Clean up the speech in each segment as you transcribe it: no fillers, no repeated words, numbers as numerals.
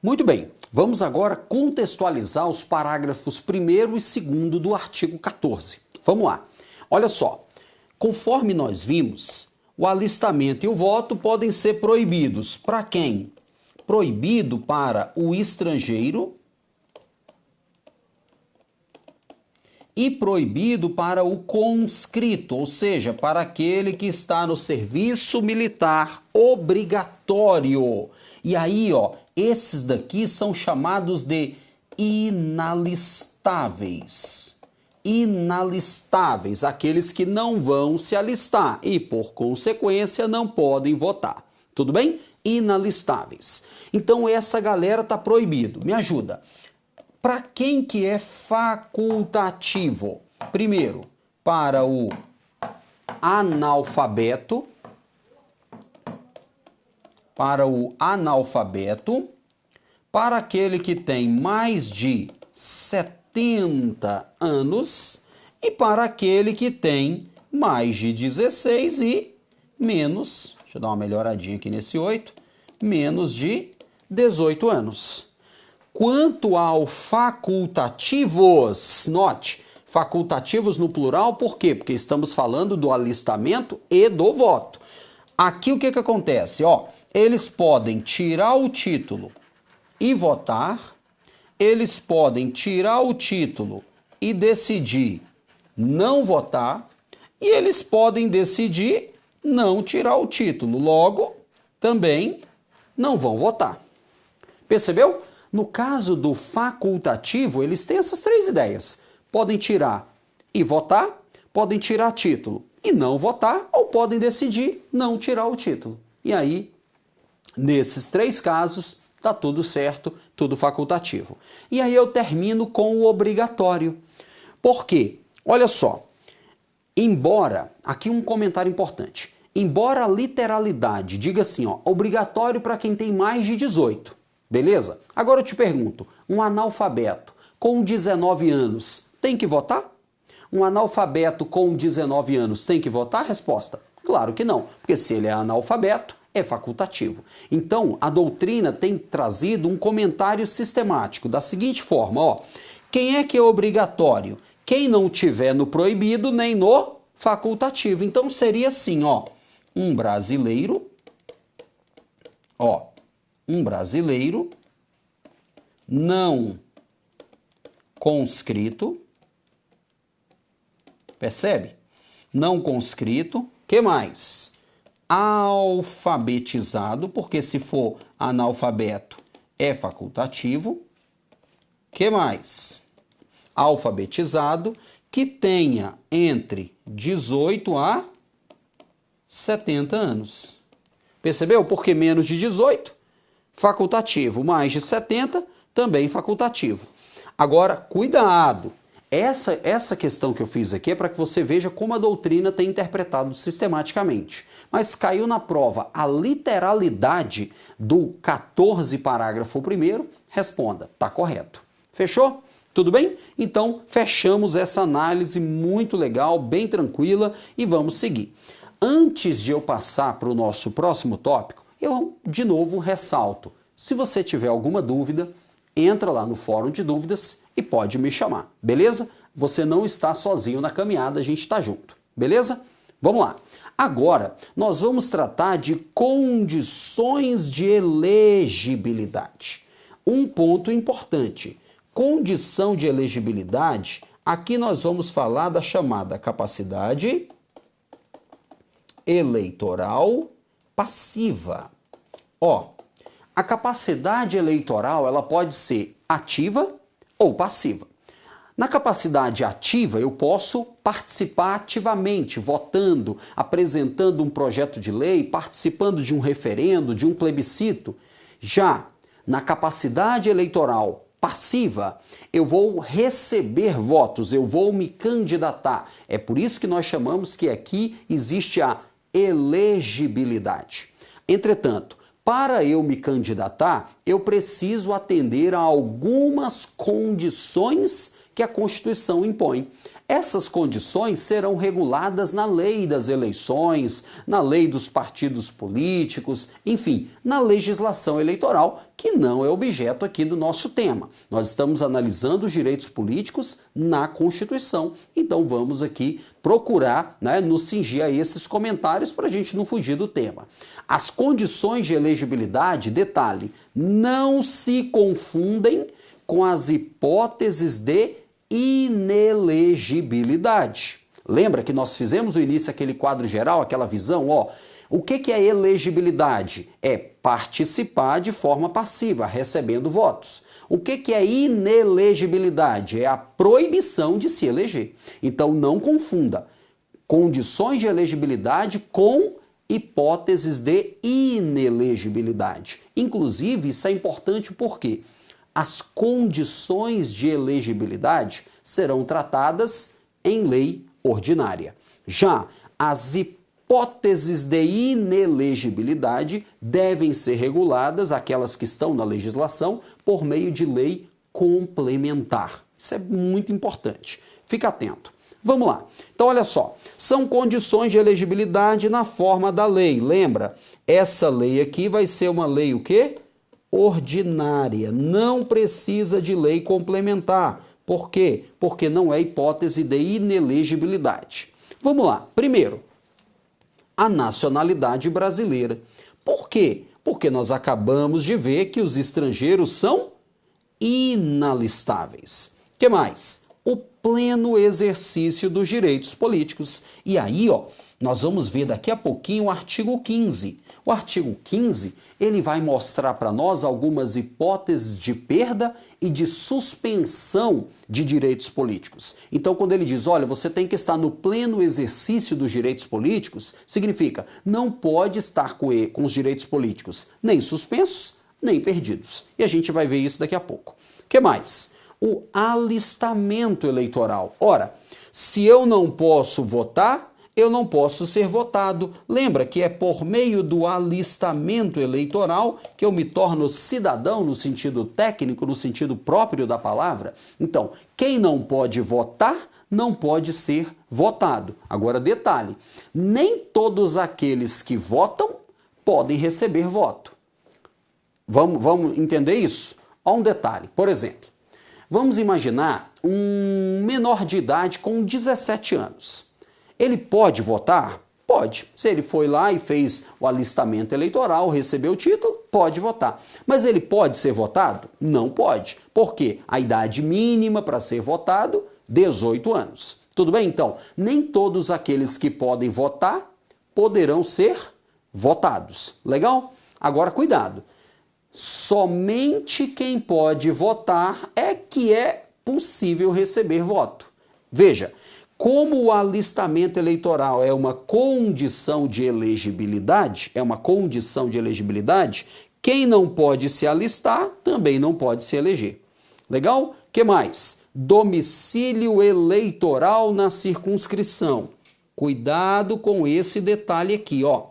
Muito bem, vamos agora contextualizar os parágrafos 1º e 2º do artigo 14. Vamos lá. Olha só, conforme nós vimos, o alistamento e o voto podem ser proibidos. Para quem? Proibido para o estrangeiro e proibido para o conscrito, ou seja, para aquele que está no serviço militar obrigatório. E aí, ó, esses daqui são chamados de inalistáveis. Inalistáveis, aqueles que não vão se alistar e, por consequência, não podem votar. Tudo bem? Inalistáveis. Então, essa galera tá proibido. Me ajuda. Para quem que é facultativo? Primeiro, para o analfabeto. Para o analfabeto. Para aquele que tem mais de 70 anos. E para aquele que tem mais de 16 e menos, deixa eu dar uma melhoradinha aqui nesse 8, menos de 18 anos. Quanto ao facultativos, note, facultativos no plural, por quê? Porque estamos falando do alistamento e do voto. Aqui o que acontece? Ó, eles podem tirar o título e votar, eles podem tirar o título e decidir não votar, e eles podem decidir não tirar o título, logo também não vão votar. Percebeu? No caso do facultativo, eles têm essas três ideias. Podem tirar e votar, podem tirar título e não votar, ou podem decidir não tirar o título. E aí, nesses três casos, tá tudo certo, tudo facultativo. E aí eu termino com o obrigatório. Por quê? Olha só, embora, aqui um comentário importante, embora a literalidade diga assim, ó, obrigatório para quem tem mais de 18, beleza? Agora eu te pergunto, um analfabeto com 19 anos tem que votar? Um analfabeto com 19 anos tem que votar? Resposta, claro que não, porque se ele é analfabeto, é facultativo. Então, a doutrina tem trazido um comentário sistemático da seguinte forma, ó, quem é que é obrigatório? Quem não tiver no proibido nem no facultativo. Então, seria assim, ó, um brasileiro não conscrito, percebe? Não conscrito, que mais? Alfabetizado, porque se for analfabeto é facultativo, que mais? Alfabetizado, que tenha entre 18 a 70 anos. Percebeu? Porque menos de 18, facultativo, mais de 70, também facultativo. Agora, cuidado! Essa questão que eu fiz aqui é para que você veja como a doutrina tem interpretado sistematicamente. Mas caiu na prova a literalidade do 14, parágrafo 1º, responda, tá correto. Fechou? Tudo bem? Então, fechamos essa análise muito legal, bem tranquila, e vamos seguir. Antes de eu passar para o nosso próximo tópico, eu de novo ressalto. Se você tiver alguma dúvida, entra lá no fórum de dúvidas e pode me chamar, beleza? Você não está sozinho na caminhada, a gente está junto, beleza? Vamos lá. Agora, nós vamos tratar de condições de elegibilidade. Um ponto importante. Condição de elegibilidade, aqui nós vamos falar da chamada capacidade eleitoral passiva. Ó, a capacidade eleitoral, ela pode ser ativa ou passiva. Na capacidade ativa, eu posso participar ativamente, votando, apresentando um projeto de lei, participando de um referendo, de um plebiscito. Já na capacidade eleitoral passiva, eu vou receber votos, eu vou me candidatar. É por isso que nós chamamos que aqui existe a elegibilidade. Entretanto, para eu me candidatar, eu preciso atender a algumas condições que a Constituição impõe. Essas condições serão reguladas na lei das eleições, na lei dos partidos políticos, enfim, na legislação eleitoral, que não é objeto aqui do nosso tema. Nós estamos analisando os direitos políticos na Constituição, então vamos aqui procurar, né, nos cingir a esses comentários para a gente não fugir do tema. As condições de elegibilidade, detalhe, não se confundem com as hipóteses de inelegibilidade. Lembra que nós fizemos no início aquele quadro geral, aquela visão, ó? O que é elegibilidade? É participar de forma passiva, recebendo votos. O que é inelegibilidade? É a proibição de se eleger. Então não confunda condições de elegibilidade com hipóteses de inelegibilidade. Inclusive, isso é importante porque as condições de elegibilidade serão tratadas em lei ordinária. Já as hipóteses de inelegibilidade devem ser reguladas, aquelas que estão na legislação, por meio de lei complementar. Isso é muito importante. Fica atento. Vamos lá. Então, olha só. São condições de elegibilidade na forma da lei. Lembra? Essa lei aqui vai ser uma lei o quê? Ordinária. Não precisa de lei complementar. Por quê? Porque não é hipótese de inelegibilidade. Vamos lá. Primeiro, a nacionalidade brasileira. Por quê? Porque nós acabamos de ver que os estrangeiros são inalistáveis. O que mais? O pleno exercício dos direitos políticos. E aí, ó, nós vamos ver daqui a pouquinho o artigo 15. O artigo 15, ele vai mostrar para nós algumas hipóteses de perda e de suspensão de direitos políticos. Então, quando ele diz, olha, você tem que estar no pleno exercício dos direitos políticos, significa, não pode estar com os direitos políticos nem suspensos, nem perdidos. E a gente vai ver isso daqui a pouco. O que mais? O alistamento eleitoral. Ora, se eu não posso votar, eu não posso ser votado. Lembra que é por meio do alistamento eleitoral que eu me torno cidadão no sentido técnico, no sentido próprio da palavra? Então, quem não pode votar, não pode ser votado. Agora, detalhe, nem todos aqueles que votam podem receber voto. Vamos entender isso? Olha um detalhe, por exemplo, vamos imaginar um menor de idade com 17 anos. Ele pode votar? Pode. Se ele foi lá e fez o alistamento eleitoral, recebeu o título, pode votar. Mas ele pode ser votado? Não pode. Por quê? A idade mínima para ser votado, 18 anos. Tudo bem? Então, nem todos aqueles que podem votar poderão ser votados. Legal? Agora, cuidado. Somente quem pode votar é que é possível receber voto. Veja, como o alistamento eleitoral é uma condição de elegibilidade, quem não pode se alistar também não pode se eleger. Legal? O que mais? Domicílio eleitoral na circunscrição. Cuidado com esse detalhe aqui, ó.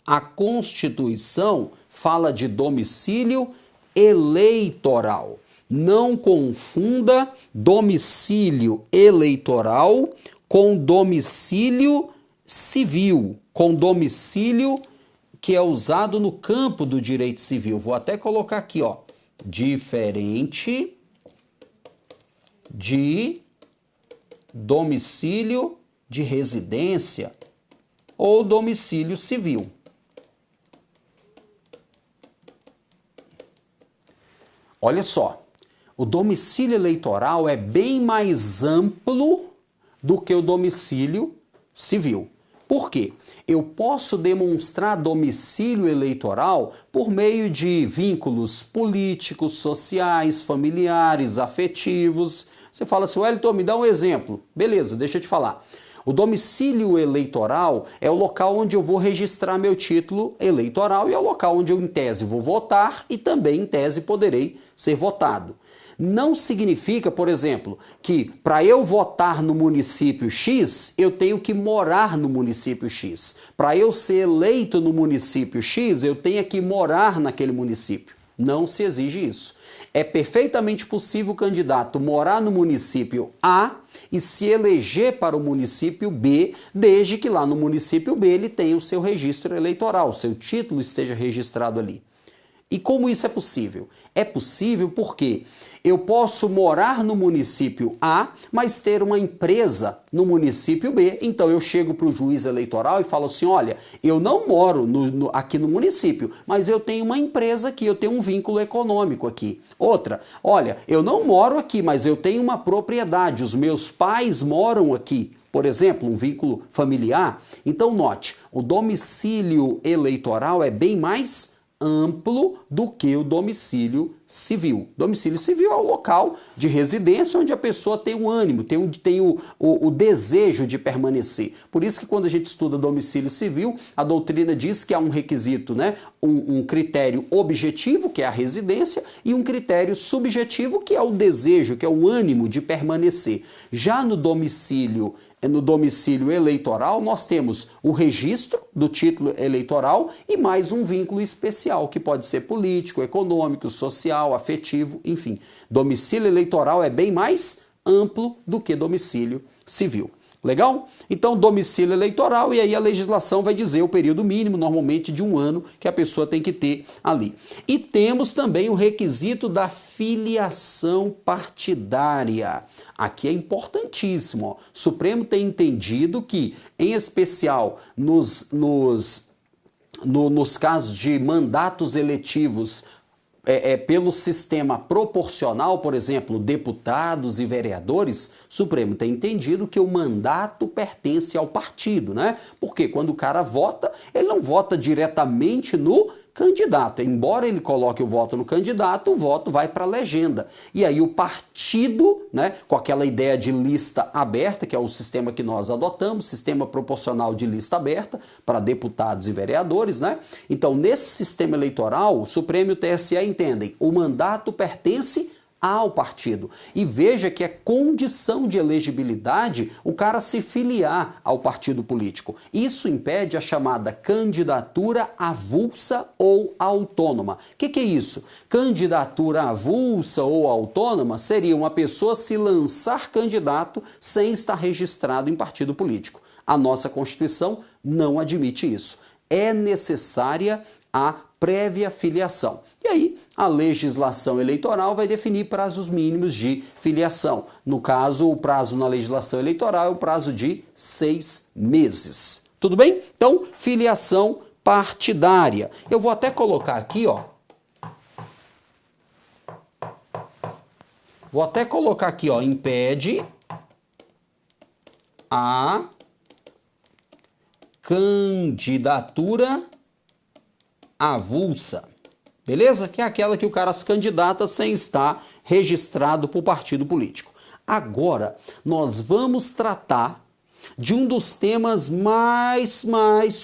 A Constituição fala de domicílio eleitoral. Não confunda domicílio eleitoral com domicílio civil, com domicílio que é usado no campo do direito civil. Vou até colocar aqui, ó, diferente de domicílio de residência ou domicílio civil. Olha só. O domicílio eleitoral é bem mais amplo do que o domicílio civil. Por quê? Eu posso demonstrar domicílio eleitoral por meio de vínculos políticos, sociais, familiares, afetivos. Você fala assim, Wellington, me dá um exemplo. Beleza, deixa eu te falar. O domicílio eleitoral é o local onde eu vou registrar meu título eleitoral e é o local onde eu, em tese, vou votar e também, em tese, poderei ser votado. Não significa, por exemplo, que para eu votar no município X, eu tenho que morar no município X. Para eu ser eleito no município X, eu tenho que morar naquele município. Não se exige isso. É perfeitamente possível o candidato morar no município A e se eleger para o município B, desde que lá no município B ele tenha o seu registro eleitoral, o seu título esteja registrado ali. E como isso é possível? É possível porque eu posso morar no município A, mas ter uma empresa no município B. Então eu chego para o juiz eleitoral e falo assim, olha, eu não moro aqui no município, mas eu tenho uma empresa aqui, eu tenho um vínculo econômico aqui. Outra, olha, eu não moro aqui, mas eu tenho uma propriedade, os meus pais moram aqui. Por exemplo, um vínculo familiar. Então note, o domicílio eleitoral é bem mais amplo do que o domicílio civil. Domicílio civil é o local de residência onde a pessoa tem o ânimo, tem o desejo de permanecer. Por isso que quando a gente estuda domicílio civil, a doutrina diz que há um requisito, né? Um critério objetivo, que é a residência, e um critério subjetivo, que é o desejo, que é o ânimo de permanecer. Já no domicílio eleitoral, nós temos o registro do título eleitoral e mais um vínculo especial, que pode ser político, econômico, social, afetivo, enfim. Domicílio eleitoral é bem mais amplo do que domicílio civil. Legal? Então, domicílio eleitoral, e aí a legislação vai dizer o período mínimo, normalmente de 1 ano, que a pessoa tem que ter ali. E temos também o requisito da filiação partidária. Aqui é importantíssimo. Ó. O Supremo tem entendido que, em especial nos casos de mandatos eletivos pelo sistema proporcional, por exemplo, deputados e vereadores, o Supremo tem entendido que o mandato pertence ao partido, né? Porque quando o cara vota, ele não vota diretamente no candidato. Embora ele coloque o voto no candidato, o voto vai para a legenda. E aí o partido, né, com aquela ideia de lista aberta, que é o sistema que nós adotamos, sistema proporcional de lista aberta para deputados e vereadores, né? Então, nesse sistema eleitoral, o Supremo e o TSE entendem, o mandato pertence ao partido. E veja que é condição de elegibilidade o cara se filiar ao partido político. Isso impede a chamada candidatura avulsa ou autônoma. O que é isso? Candidatura avulsa ou autônoma seria uma pessoa se lançar candidato sem estar registrado em partido político. A nossa Constituição não admite isso. É necessária a prévia filiação. E aí, a legislação eleitoral vai definir prazos mínimos de filiação. No caso, o prazo na legislação eleitoral é o prazo de 6 meses. Tudo bem? Então, filiação partidária. Eu vou até colocar aqui, ó. Vou até colocar aqui, ó, impede a candidatura avulsa. Beleza? Que é aquela que o cara se candidata sem estar registrado para o partido político. Agora, nós vamos tratar de um dos temas mais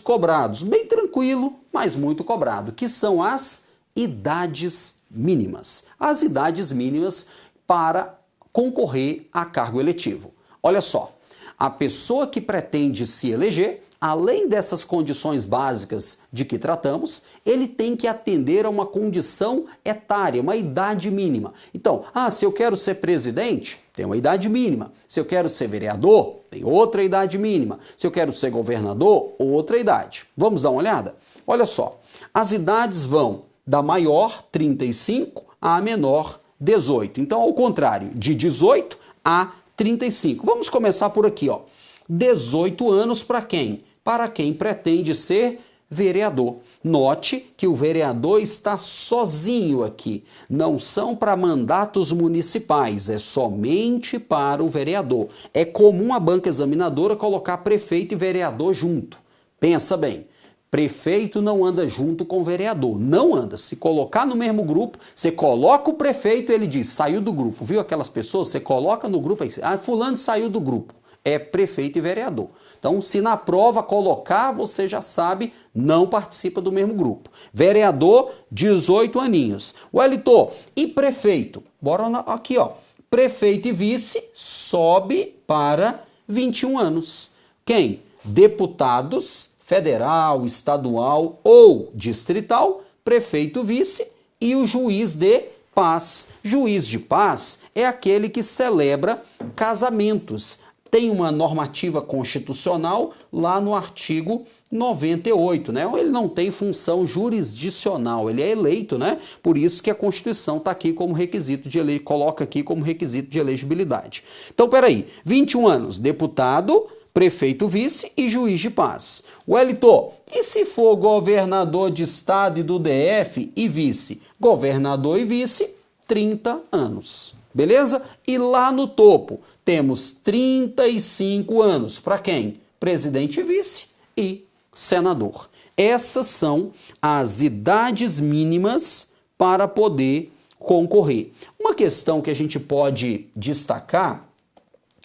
cobrados. Bem tranquilo, mas muito cobrado, que são as idades mínimas. As idades mínimas para concorrer a cargo eletivo. Olha só, a pessoa que pretende se eleger, além dessas condições básicas de que tratamos, ele tem que atender a uma condição etária, uma idade mínima. Então, se eu quero ser presidente, tem uma idade mínima. Se eu quero ser vereador, tem outra idade mínima. Se eu quero ser governador, outra idade. Vamos dar uma olhada? Olha só, as idades vão da maior, 35, à menor, 18. Então, ao contrário, de 18 a 35. Vamos começar por aqui, ó. 18 anos para quem? Para quem pretende ser vereador. Note que o vereador está sozinho aqui. Não são para mandatos municipais, é somente para o vereador. É comum a banca examinadora colocar prefeito e vereador junto. Pensa bem. Prefeito não anda junto com o vereador, não anda. Se colocar no mesmo grupo, você coloca o prefeito, ele diz, saiu do grupo. Viu aquelas pessoas? Você coloca no grupo, aí, fulano saiu do grupo. É prefeito e vereador. Então, se na prova colocar, você já sabe, não participa do mesmo grupo. Vereador, 18 aninhos. Wellington, e prefeito? Bora aqui, ó. Prefeito e vice sobe para 21 anos. Quem? Deputados, federal, estadual ou distrital, prefeito, vice e o juiz de paz. Juiz de paz é aquele que celebra casamentos. Tem uma normativa constitucional lá no artigo 98, né? Ele não tem função jurisdicional, ele é eleito, né? Por isso que a Constituição está aqui como requisito de elegibilidade, coloca aqui como requisito de elegibilidade. Então, peraí, 21 anos, deputado, prefeito vice e juiz de paz. Wellington, e se for governador de estado e do DF e vice? Governador e vice, 30 anos. Beleza? E lá no topo temos 35 anos. Para quem? Presidente e vice e senador. Essas são as idades mínimas para poder concorrer. Uma questão que a gente pode destacar,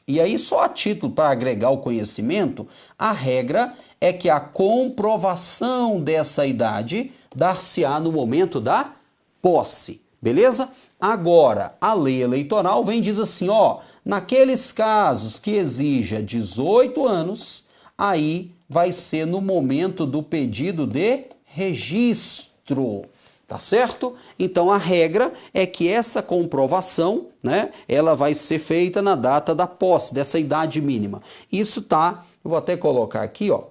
e aí só a título para agregar o conhecimento, a regra é que a comprovação dessa idade dar-se-á no momento da posse. Beleza? Agora, a lei eleitoral vem e diz assim, ó, naqueles casos que exija 18 anos, aí vai ser no momento do pedido de registro, tá certo? Então, a regra é que essa comprovação, né, ela vai ser feita na data da posse, dessa idade mínima. Isso tá, eu vou até colocar aqui, ó,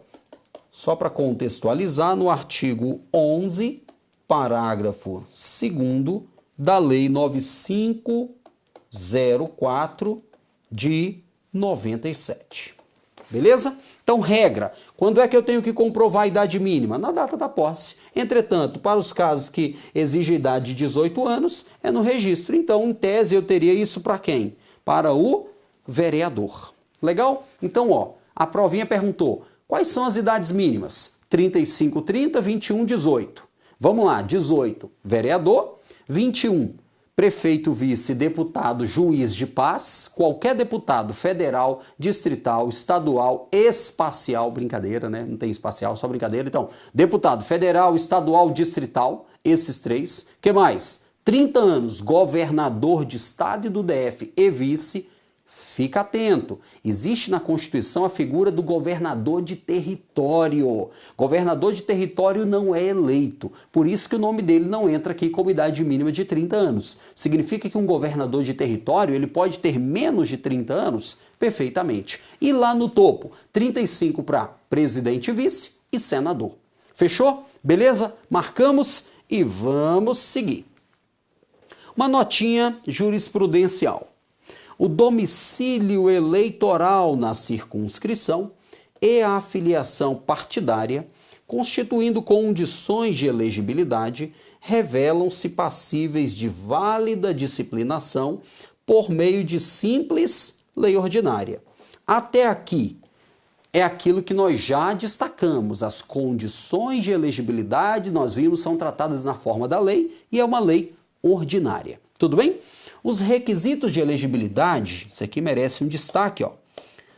só para contextualizar, no artigo 11, parágrafo 2º, da Lei 9504 de 97. Beleza? Então, regra. Quando é que eu tenho que comprovar a idade mínima? Na data da posse. Entretanto, para os casos que exigem idade de 18 anos, é no registro. Então, em tese, eu teria isso para quem? Para o vereador. Legal? Então, ó, a provinha perguntou, quais são as idades mínimas? 35, 30, 21, 18. Vamos lá, 18, vereador. 21, prefeito, vice, deputado, juiz de paz, qualquer deputado federal, distrital, estadual, espacial, brincadeira, né? Não tem espacial, só brincadeira. Então, deputado federal, estadual, distrital, esses três. Que mais? 30 anos, governador de estado e do DF e vice. Fica atento, existe na Constituição a figura do governador de território. Governador de território não é eleito, por isso que o nome dele não entra aqui como idade mínima de 30 anos. Significa que um governador de território ele pode ter menos de 30 anos? Perfeitamente. E lá no topo, 35 para presidente, vice e senador. Fechou? Beleza? Marcamos e vamos seguir. Uma notinha jurisprudencial. O domicílio eleitoral na circunscrição e a afiliação partidária, constituindo condições de elegibilidade, revelam-se passíveis de válida disciplinação por meio de simples lei ordinária. Até aqui é aquilo que nós já destacamos. As condições de elegibilidade, nós vimos, são tratadas na forma da lei e é uma lei ordinária. Tudo bem? Os requisitos de elegibilidade, isso aqui merece um destaque, ó.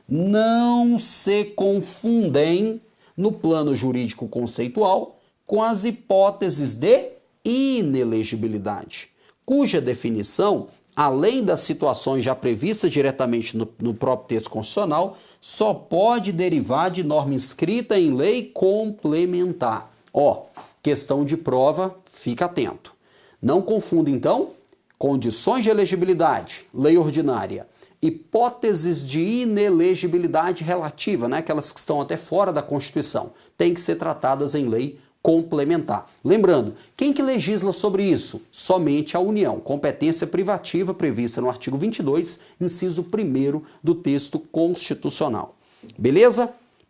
Não se confundem no plano jurídico conceitual com as hipóteses de inelegibilidade, cuja definição, além das situações já previstas diretamente no próprio texto constitucional, só pode derivar de norma inscrita em lei complementar. Ó, questão de prova, fica atento. Não confunda, então, condições de elegibilidade, lei ordinária, hipóteses de inelegibilidade relativa, né? Aquelas que estão até fora da Constituição, têm que ser tratadas em lei complementar. Lembrando, quem que legisla sobre isso? Somente a União, competência privativa prevista no artigo 22, inciso 1º do texto constitucional. Beleza?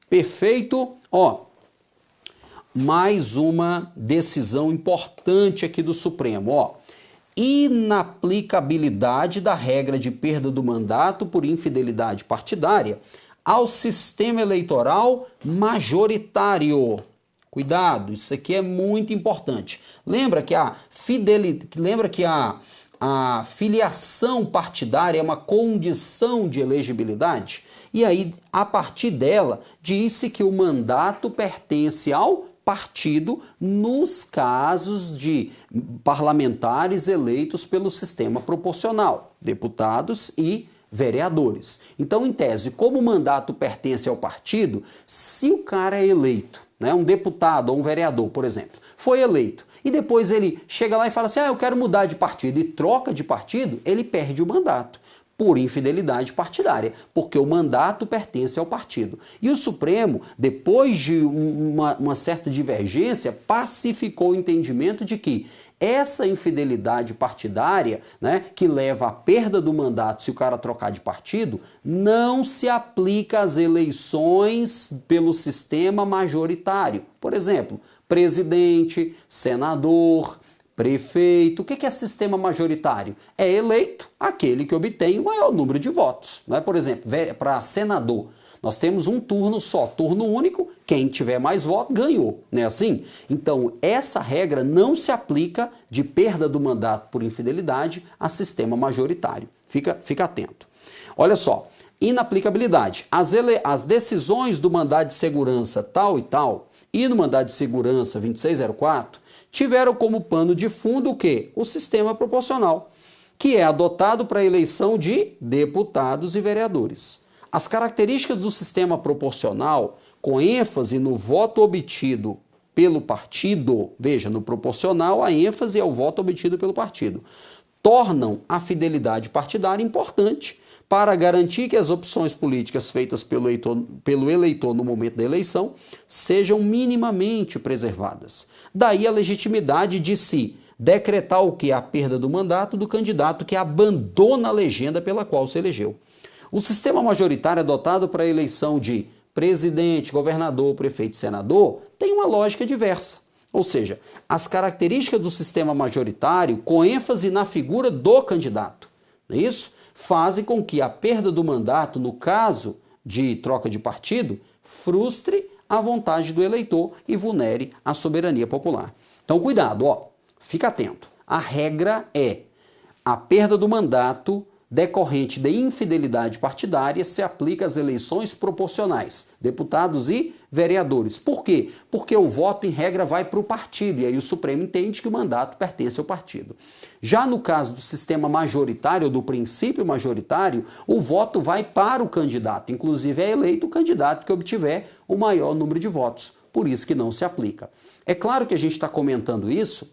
Perfeito? Ó, mais uma decisão importante aqui do Supremo, ó. Inaplicabilidade da regra de perda do mandato por infidelidade partidária ao sistema eleitoral majoritário. Cuidado, isso aqui é muito importante. Lembra que a filiação partidária é uma condição de elegibilidade? E aí, a partir dela, disse que o mandato pertence ao partido nos casos de parlamentares eleitos pelo sistema proporcional, deputados e vereadores. Então, em tese, como o mandato pertence ao partido, se o cara é eleito né, um deputado ou um vereador, por exemplo, foi eleito, e depois ele chega lá e fala assim, eu quero mudar de partido, e troca de partido, ele perde o mandato por infidelidade partidária, porque o mandato pertence ao partido. E o Supremo, depois de uma certa divergência, pacificou o entendimento de que essa infidelidade partidária, né, que leva à perda do mandato se o cara trocar de partido, não se aplica às eleições pelo sistema majoritário. Por exemplo, presidente, senador, prefeito. O que é sistema majoritário? É eleito aquele que obtém o maior número de votos. Não é? Por exemplo, para senador, nós temos um turno só, turno único, quem tiver mais votos ganhou, não é assim? Então, essa regra não se aplica de perda do mandato por infidelidade a sistema majoritário. Fica atento. Olha só, inaplicabilidade. As decisões do mandado de segurança tal e tal e no mandado de segurança 2604 tiveram como pano de fundo o quê? O sistema proporcional, que é adotado para a eleição de deputados e vereadores. As características do sistema proporcional, com ênfase no voto obtido pelo partido, veja, no proporcional a ênfase é o voto obtido pelo partido, tornam a fidelidade partidária importante para garantir que as opções políticas feitas pelo eleitor no momento da eleição sejam minimamente preservadas. Daí a legitimidade de se decretar o que? A perda do mandato do candidato que abandona a legenda pela qual se elegeu. O sistema majoritário adotado para a eleição de presidente, governador, prefeito e senador tem uma lógica diversa. Ou seja, as características do sistema majoritário, com ênfase na figura do candidato, não é isso? Fazem com que a perda do mandato, no caso de troca de partido, frustre a vontade do eleitor e vulnere a soberania popular. Então, cuidado, fica atento. A regra é a perda do mandato decorrente de infidelidade partidária se aplica às eleições proporcionais, deputados e vereadores. Por quê? Porque o voto, em regra, vai para o partido, e aí o Supremo entende que o mandato pertence ao partido. Já no caso do sistema majoritário, ou do princípio majoritário, o voto vai para o candidato, inclusive é eleito o candidato que obtiver o maior número de votos, por isso que não se aplica. É claro que a gente está comentando isso,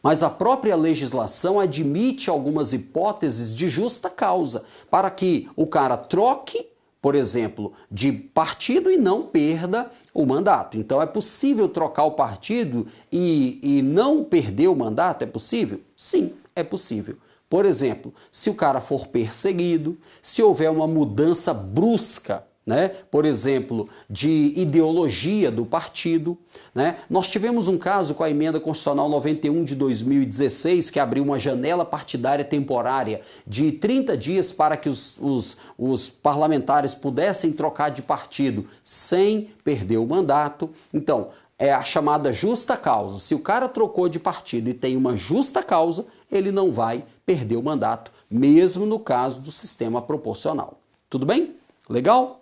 mas a própria legislação admite algumas hipóteses de justa causa para que o cara troque, por exemplo, de partido e não perda o mandato. Então é possível trocar o partido e não perder o mandato? É possível? Sim, é possível. Por exemplo, se o cara for perseguido, se houver uma mudança brusca, né, por exemplo, de ideologia do partido, né? Nós tivemos um caso com a emenda constitucional 91 de 2016, que abriu uma janela partidária temporária de 30 dias para que os parlamentares pudessem trocar de partido sem perder o mandato. Então, é a chamada justa causa. Se o cara trocou de partido e tem uma justa causa, ele não vai perder o mandato, mesmo no caso do sistema proporcional. Tudo bem? Legal?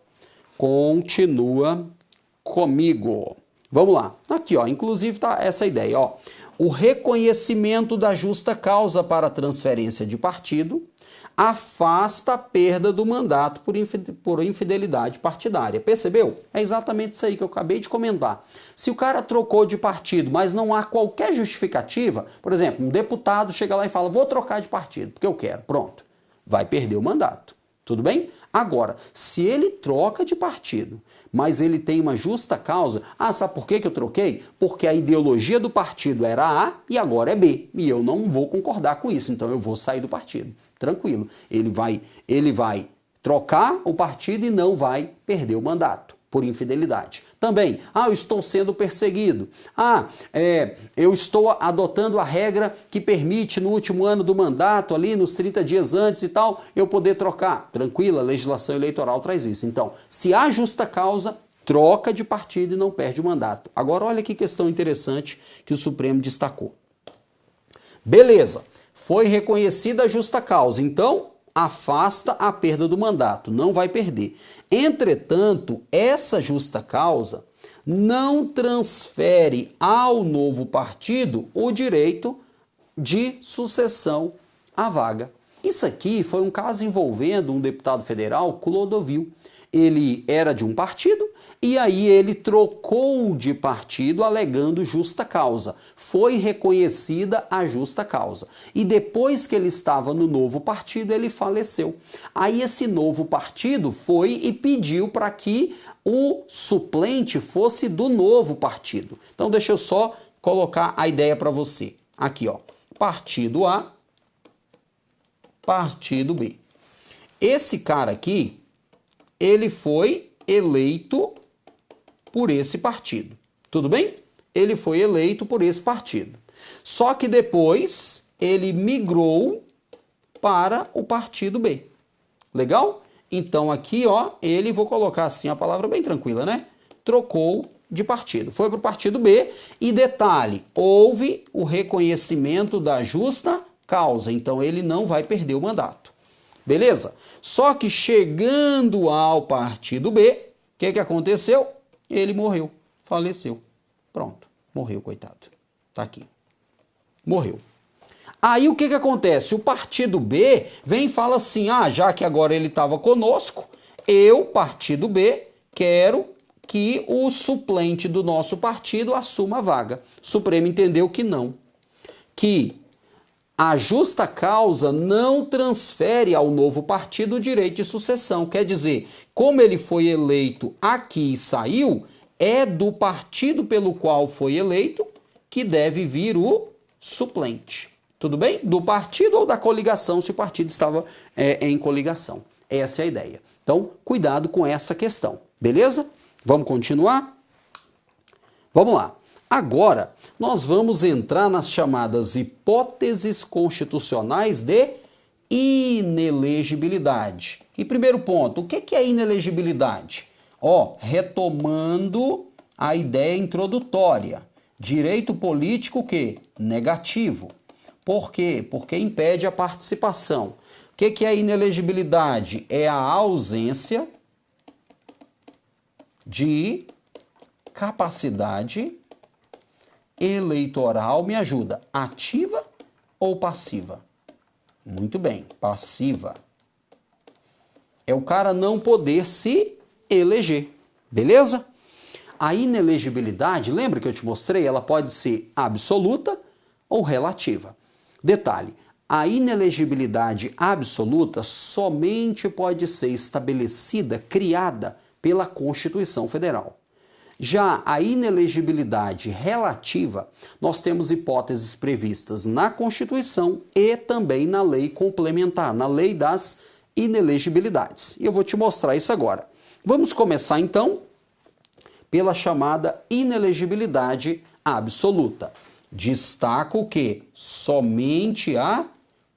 Continua comigo. Vamos lá. Aqui, inclusive tá essa ideia, O reconhecimento da justa causa para a transferência de partido afasta a perda do mandato por infidelidade partidária. Percebeu? É exatamente isso aí que eu acabei de comentar. Se o cara trocou de partido, mas não há qualquer justificativa, por exemplo, um deputado chega lá e fala, vou trocar de partido, porque eu quero, pronto, vai perder o mandato. Tudo bem? Agora, se ele troca de partido, mas ele tem uma justa causa, sabe por que eu troquei? Porque a ideologia do partido era A e agora é B, e eu não vou concordar com isso, então eu vou sair do partido. Tranquilo, ele vai trocar o partido e não vai perder o mandato por infidelidade. Também, eu estou sendo perseguido. Eu estou adotando a regra que permite no último ano do mandato, ali nos 30 dias antes e tal, eu poder trocar. Tranquilo, a legislação eleitoral traz isso. Então, se há justa causa, troca de partido e não perde o mandato. Agora, olha que questão interessante que o Supremo destacou. Beleza, foi reconhecida a justa causa, então afasta a perda do mandato, não vai perder. Entretanto, essa justa causa não transfere ao novo partido o direito de sucessão à vaga. Isso aqui foi um caso envolvendo um deputado federal, Clodovil. ele era de um partido e aí ele trocou de partido alegando justa causa. Foi reconhecida a justa causa. E depois que ele estava no novo partido, ele faleceu. Aí esse novo partido foi e pediu para que o suplente fosse do novo partido. Então deixa eu só colocar a ideia para você. Aqui, ó. Partido A, partido B. Esse cara aqui, ele foi eleito por esse partido. Tudo bem? Ele foi eleito por esse partido. Só que depois ele migrou para o partido B. Legal? Então aqui, ó, ele, vou colocar assim a palavra bem tranquila, né? Trocou de partido. Foi para o partido B e detalhe, houve o reconhecimento da justa causa. Então ele não vai perder o mandato. Beleza? Só que chegando ao partido B, o que aconteceu? Ele morreu, faleceu. Pronto, morreu, coitado. Tá aqui. Morreu. Aí o que acontece? O partido B vem e fala assim, já que agora ele estava conosco, eu, partido B, quero que o suplente do nosso partido assuma a vaga. O Supremo entendeu que não. Que a justa causa não transfere ao novo partido o direito de sucessão. Quer dizer, como ele foi eleito aqui e saiu, é do partido pelo qual foi eleito que deve vir o suplente. Tudo bem? Do partido ou da coligação, se o partido estava em coligação. Essa é a ideia. Então, cuidado com essa questão. Beleza? Vamos continuar? Vamos lá. Agora, nós vamos entrar nas chamadas hipóteses constitucionais de inelegibilidade. E primeiro ponto, o que é inelegibilidade? Retomando a ideia introdutória. Direito político o quê? Negativo. Por quê? Porque impede a participação. O que é inelegibilidade? É a ausência de capacidade eleitoral, me ajuda, ativa ou passiva? Muito bem, passiva. É o cara não poder se eleger, beleza? A inelegibilidade, lembra que eu te mostrei? Ela pode ser absoluta ou relativa. Detalhe, a inelegibilidade absoluta somente pode ser estabelecida, criada pela Constituição Federal. Já a inelegibilidade relativa, nós temos hipóteses previstas na Constituição e também na lei complementar, na lei das inelegibilidades. E eu vou te mostrar isso agora. Vamos começar então pela chamada inelegibilidade absoluta. Destaco que somente a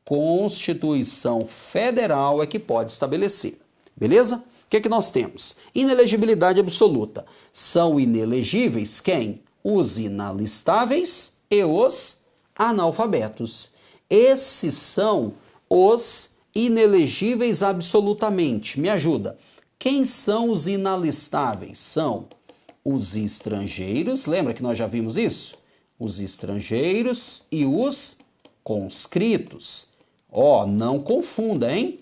Constituição Federal é que pode estabelecer. Beleza? O que nós temos? Inelegibilidade absoluta. São inelegíveis quem? Os inalistáveis e os analfabetos. Esses são os inelegíveis absolutamente. Me ajuda. Quem são os inalistáveis? São os estrangeiros. Lembra que nós já vimos isso? Os estrangeiros e os conscritos. Não confunda, hein?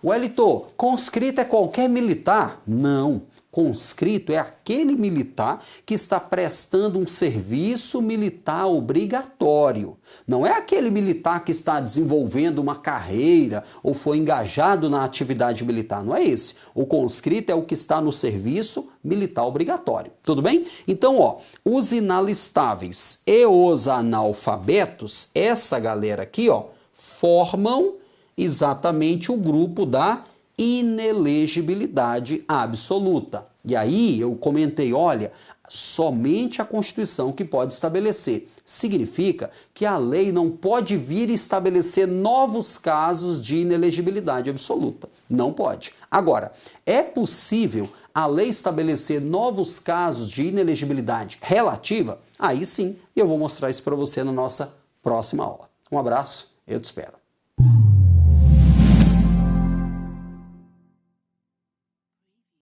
Wellington, conscrito é qualquer militar? Não. Conscrito é aquele militar que está prestando um serviço militar obrigatório. Não é aquele militar que está desenvolvendo uma carreira ou foi engajado na atividade militar. Não é esse. O conscrito é o que está no serviço militar obrigatório. Tudo bem? Então, os inalistáveis e os analfabetos, essa galera aqui, formam exatamente o grupo da inelegibilidade absoluta. E aí eu comentei, olha, somente a Constituição que pode estabelecer. Significa que a lei não pode vir estabelecer novos casos de inelegibilidade absoluta. Não pode. Agora, é possível a lei estabelecer novos casos de inelegibilidade relativa? Aí sim, eu vou mostrar isso para você na nossa próxima aula. Um abraço, eu te espero.